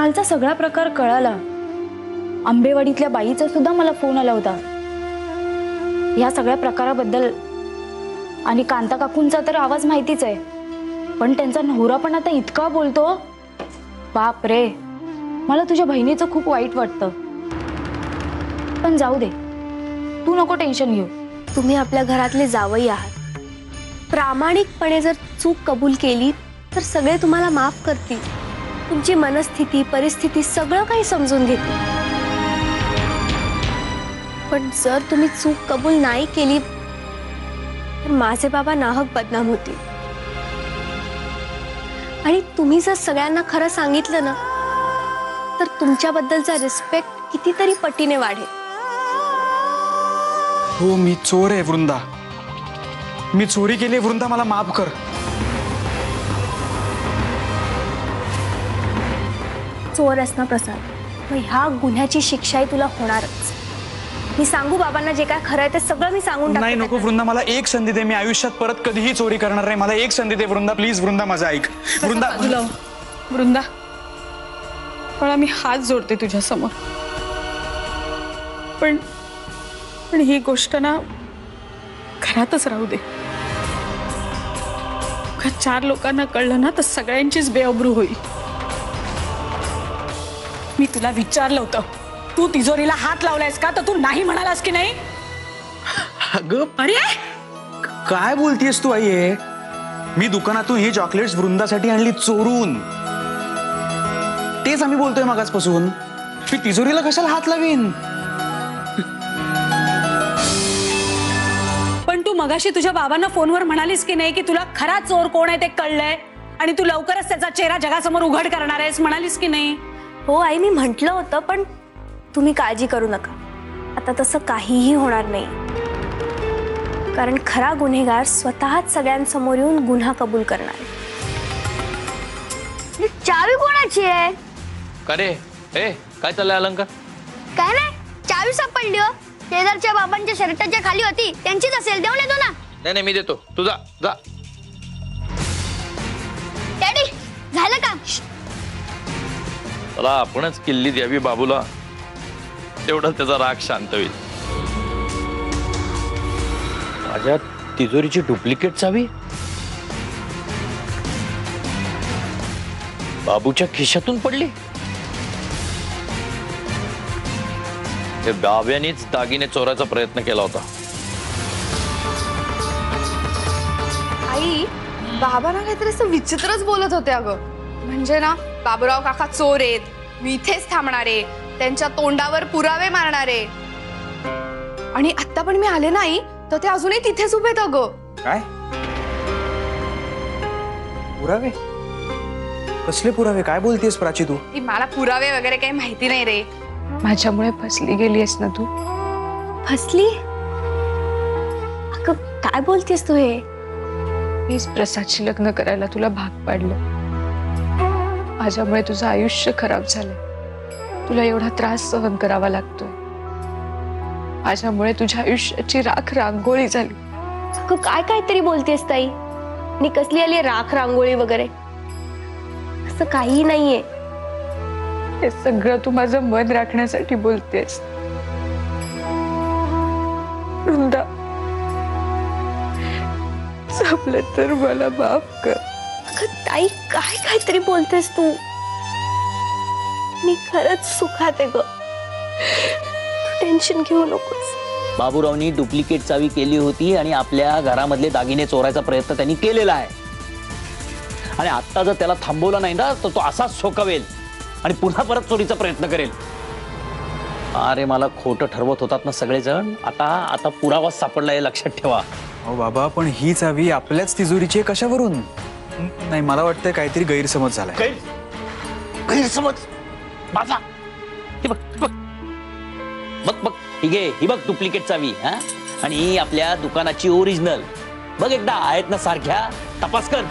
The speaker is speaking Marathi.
कालचा सगळा प्रकार कळाला। आंबेवाडीतल्या बाईचा सुद्धा मला फोन आला होता या सगळ्या प्रकाराबद्दल। आणि कांता काकूंचा तर आवाज माहितीच आहे, पण त्यांचा नवरा पण आता इतका बोलतो, बाप रे। मला तुझ्या बहिणीचं खूप वाईट वाटतं, पण जाऊ दे, तू नको टेन्शन घेऊ। तुम्ही आपल्या घरातले जावई आहात, प्रामाणिकपणे जर चूक कबूल केली तर सगळे तुम्हाला माफ करतील, तुमची मनस्थिती परिस्थिती सगळं काही समजून घेतील। पण जर तुम्ही चूक कबूल नाही केली तर माझे बाबा नाहक बदनाम होतील। आणि तुम्ही जर सगळ्यांना खरं सांगितलं ना तर तुमच्याबद्दलचा रिस्पेक्ट कितीतरी पटीने वाढेल। हो मी चोर आहे वृंदा, मी चोरी केली वृंदा, मला माफ कर। चोर असना प्रसाद, मग ह्या गुन्ह्याची शिक्षाही तुला होणारच। मी सांगू बाबांना जे काय खरं आहे ते सगळं मी सांगून टाकते। नाही नको वृंदा, मला एक संधी दे, मी आयुष्यात परत कधीही चोरी करणार नाही। मला एक संधी दे वृंदा, प्लीज वृंदा, माझं ऐक वृंदा। वृंदा, मला मी हात जोडते तुझ्या समोर, पण ही गोष्ट ना घरातच राहू दे। चार लोकांना कळलं ना तर सगळ्यांचीच बेअब्रू होईल। मी तुला विचारलं होतं, तू तिजोरीला हात लावलायस का, तर तू नाही म्हणालास की नाही? अगं अरे काय बोलतीयस तू आई? हे मी दुकानातून ही चॉकलेट्स वृंदासाठी आणली चोरून, तेच आम्ही बोलतोय मागासपासून। मी तिजोरीला कशाला हात लावीन? पण तू मगाशी तुझ्या बाबांना फोनवर म्हणालीस की नाही की तुला खरा चोर कोण आहे ते कळलंय आणि तू लवकरच त्याचा चेहरा जगासमोर उघड करणार आहेस, म्हणालीस की नाही? हो आई, मी म्हटलं होतं, पण तुम्ही काळजी करू नका, आता तसं काहीही होणार नाही। कारण खरा गुन्हेगार स्वतःच सगळ्यांसमोर येऊन गुन्हा कबूल करणार आहे। चावी कोणाची आहे? अरे ए काय चाललंय अलंकार? काय नाही, चावी सापडली हो, शेजारच्या बाबांच्या शर्टाच्या खाली होती, त्यांचीच असेल, देऊन येतो ना। नाही मी देतो, तू जा जा। डॅडी झालं का? चला आपणच किल्ली द्यावी बाबूला, तेवढं त्याचा राग शांत होईल। माझ्या तिजोरीची डुप्लिकेट चावी बाबूच्या खिशातून पडली। हे बाब्यानेच दागिने चोरायचा प्रयत्न केला होता। आई, बाबा ना काहीतरी असं विचित्रच बोलत होते अगं। म्हणजे ना, बाबूराव काका चोर आहेत, मी इथेच थांबणारे, त्यांच्या तोंडावर पुरावे मारणारे। आणि आता पण मी आले नाही तर ते अजूनही तिथेच उभे आहेत अगं। काय पुरावे? कसले पुरावे? काय बोलतेस प्राची तू? मला पुरावे वगैरे काही माहिती नाही रे। माझ्यामुळे फसली गेलीस ना तू? फसली? अगं काय बोलतेस तू हे? मीच प्रसादशी लग्न करायला तुला भाग पाडलं, माझ्यामुळे तुझं आयुष्य खराब झालंय, तुला एवढा त्रास सहन करावा लागतो, माझ्यामुळे तुझ्या आयुष्याची राख रांगोळी झाली। अगं काय काहीतरी बोलतेस ताई, आणि कसली आली राख रांगोळी वगैरे? असं काही नाहीये। हे सगळं तू माझं मन राखण्यासाठी बोलतेस। वृंदा, जमलं तर मला माफ कर। अगं ताई काय काहीतरी बोलतेस तू, मी खरंच सुखात आहे ग, टेन्शन घेऊ नकोस। बाबूरावनी डुप्लिकेट चावी केली होती आणि आपल्या घरामधले दागिने चोरायचा प्रयत्न त्यांनी केलेला आहे। आणि आता जर त्याला थांबवलं नाही ना तर तो असाच सोकावेल आणि पुन्हा परत चोरीचा प्रयत्न करेल। अरे मला खोटं ठरवत होतात ना सगळेजण, आता पुरावा सापडला हे लक्षात ठेवा। अहो बाबा, पण ही चावी आपल्याच तिजोरीची आहे, कशावरून? नाही मला वाटतं काहीतरी गैरसमज झालाय। गैरसमज माझा? हे बघ बघ बघ बघ, ठीक आहे, ही बघ डुप्लिकेट चावी, हा, आणि ही आपल्या दुकानाची ओरिजिनल। बघ एकदा आहेत ना सारख्या, तपास कर।